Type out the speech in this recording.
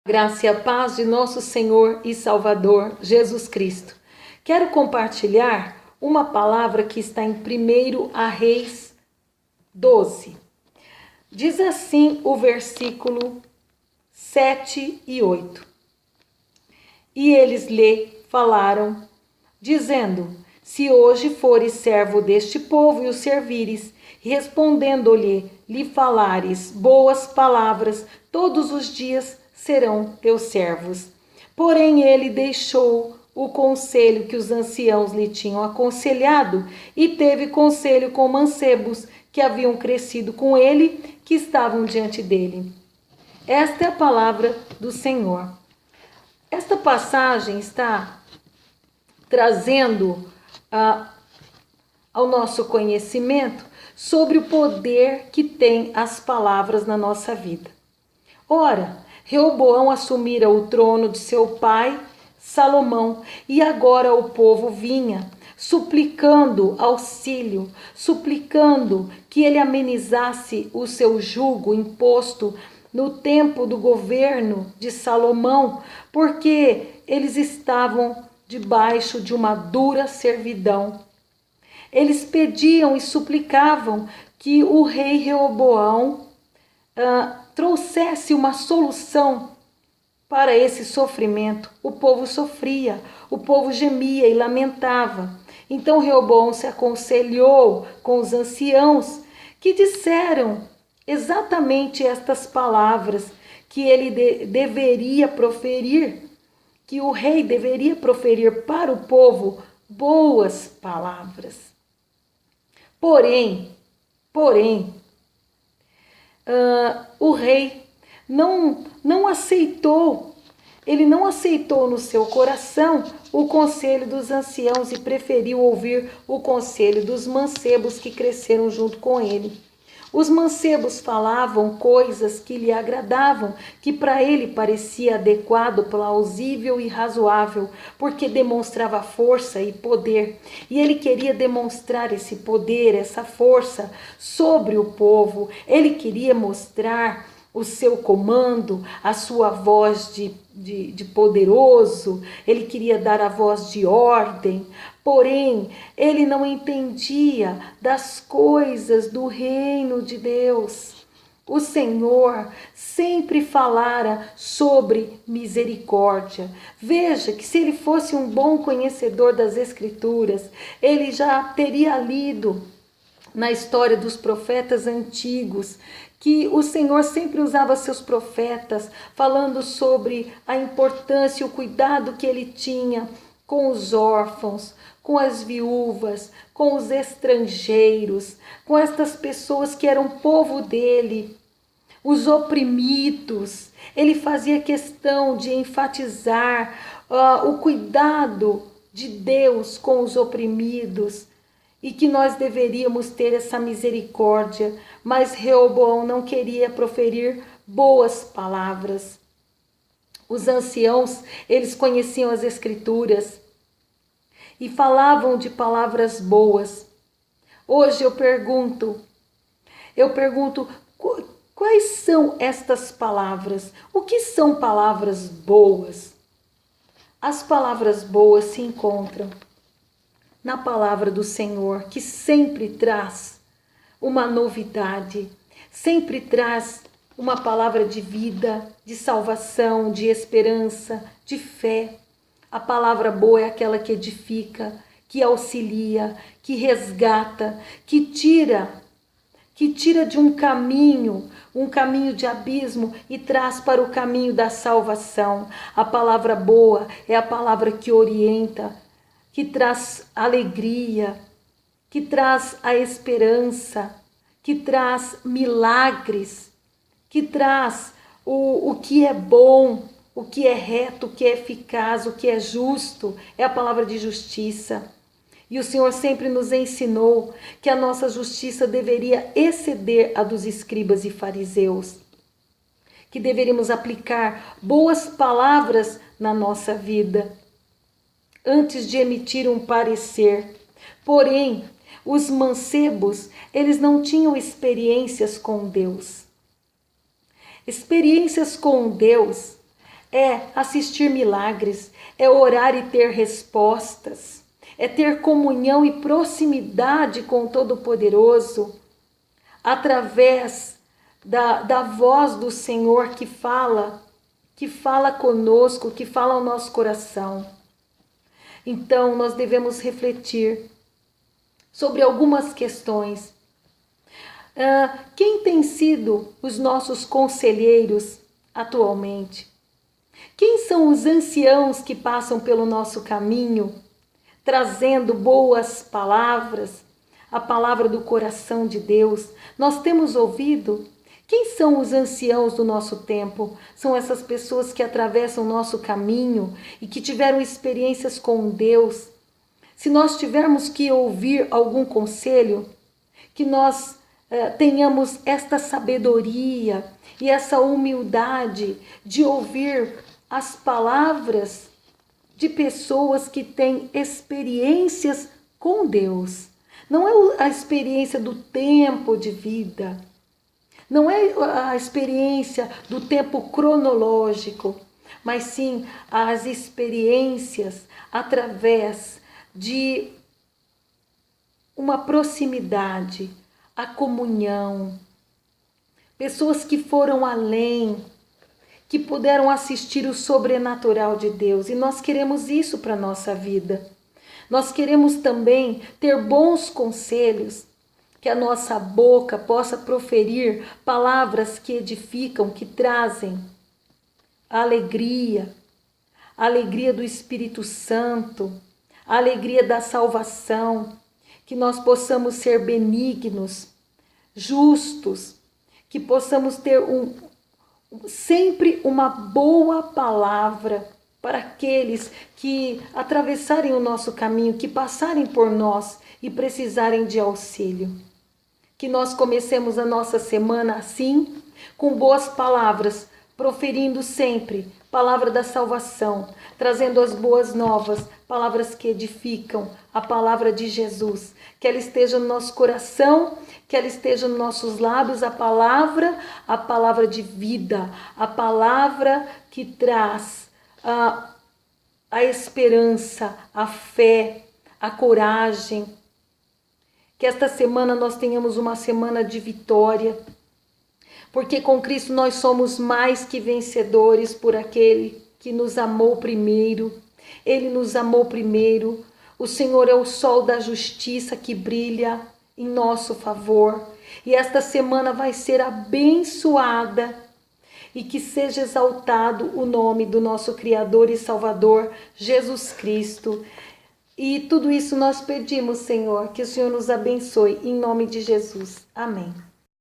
Graça e a paz de nosso Senhor e Salvador Jesus Cristo. Quero compartilhar uma palavra que está em 1 Reis 12. Diz assim o versículo 7 e 8. E eles lhe falaram, dizendo: se hoje fores servo deste povo e o servires, respondendo-lhe, lhe falares boas palavras, todos os dias serão teus servos. Porém ele deixou o conselho que os anciãos lhe tinham aconselhado e teve conselho com mancebos que haviam crescido com ele, que estavam diante dele. Esta é a palavra do Senhor. Esta passagem está trazendo ao nosso conhecimento sobre o poder que tem as palavras na nossa vida. Ora, Reoboão assumira o trono de seu pai Salomão, e agora o povo vinha suplicando auxílio, suplicando que ele amenizasse o seu jugo imposto no tempo do governo de Salomão, porque eles estavam debaixo de uma dura servidão. Eles pediam e suplicavam que o rei Reoboão trouxesse uma solução para esse sofrimento. O povo sofria, o povo gemia e lamentava. Então Reoboão se aconselhou com os anciãos, que disseram exatamente estas palavras que ele deveria proferir, que o rei deveria proferir para o povo boas palavras. Porém, o rei não aceitou, ele não aceitou no seu coração o conselho dos anciãos e preferiu ouvir o conselho dos mancebos que cresceram junto com ele. Os mancebos falavam coisas que lhe agradavam, que para ele parecia adequado, plausível e razoável, porque demonstrava força e poder. E ele queria demonstrar esse poder, essa força sobre o povo. Ele queria mostrar o seu comando, a sua voz de poderoso, ele queria dar a voz de ordem, porém, ele não entendia das coisas do reino de Deus. O Senhor sempre falara sobre misericórdia. Veja que se ele fosse um bom conhecedor das Escrituras, ele já teria lido na história dos profetas antigos, que o Senhor sempre usava seus profetas, falando sobre a importância e o cuidado que ele tinha com os órfãos, com as viúvas, com os estrangeiros, com estas pessoas que eram povo dele, os oprimidos. Ele fazia questão de enfatizar o cuidado de Deus com os oprimidos, e que nós deveríamos ter essa misericórdia, mas Reoboão não queria proferir boas palavras. Os anciãos, eles conheciam as Escrituras e falavam de palavras boas. Hoje eu pergunto, quais são estas palavras? O que são palavras boas? As palavras boas se encontram na palavra do Senhor, que sempre traz uma novidade, sempre traz uma palavra de vida, de salvação, de esperança, de fé. A palavra boa é aquela que edifica, que auxilia, que resgata, que tira de um caminho de abismo e traz para o caminho da salvação. A palavra boa é a palavra que orienta, que traz alegria, que traz a esperança, que traz milagres, que traz o que é bom, o que é reto, o que é eficaz, o que é justo. É a palavra de justiça. E o Senhor sempre nos ensinou que a nossa justiça deveria exceder a dos escribas e fariseus, que deveríamos aplicar boas palavras na nossa vida antes de emitir um parecer. Porém, os mancebos, eles não tinham experiências com Deus. Experiências com Deus é assistir milagres, é orar e ter respostas, é ter comunhão e proximidade com o Todo-Poderoso, através da voz do Senhor que fala conosco, que fala ao nosso coração. Então, nós devemos refletir sobre algumas questões. Quem tem sido os nossos conselheiros atualmente? Quem são os anciãos que passam pelo nosso caminho, trazendo boas palavras, a palavra do coração de Deus? Nós temos ouvido? Quem são os anciãos do nosso tempo? São essas pessoas que atravessam o nosso caminho e que tiveram experiências com Deus. Se nós tivermos que ouvir algum conselho, que nós tenhamos esta sabedoria e essa humildade de ouvir as palavras de pessoas que têm experiências com Deus. Não é a experiência do tempo de vida, não é a experiência do tempo cronológico, mas sim as experiências através de uma proximidade, a comunhão. Pessoas que foram além, que puderam assistir o sobrenatural de Deus. E nós queremos isso para a nossa vida. Nós queremos também ter bons conselhos, que a nossa boca possa proferir palavras que edificam, que trazem alegria, a alegria do Espírito Santo, a alegria da salvação, que nós possamos ser benignos, justos, que possamos ter sempre uma boa palavra para aqueles que atravessarem o nosso caminho, que passarem por nós e precisarem de auxílio. Que nós comecemos a nossa semana assim, com boas palavras, proferindo sempre palavra da salvação, trazendo as boas novas, palavras que edificam, a palavra de Jesus. Que ela esteja no nosso coração, que ela esteja nos nossos lábios, a palavra de vida, a palavra que traz a esperança, a fé, a coragem. Que esta semana nós tenhamos uma semana de vitória, porque com Cristo nós somos mais que vencedores por aquele que nos amou primeiro. Ele nos amou primeiro. O Senhor é o sol da justiça que brilha em nosso favor. E esta semana vai ser abençoada e que seja exaltado o nome do nosso Criador e Salvador, Jesus Cristo. E tudo isso nós pedimos, Senhor, que o Senhor nos abençoe, em nome de Jesus. Amém.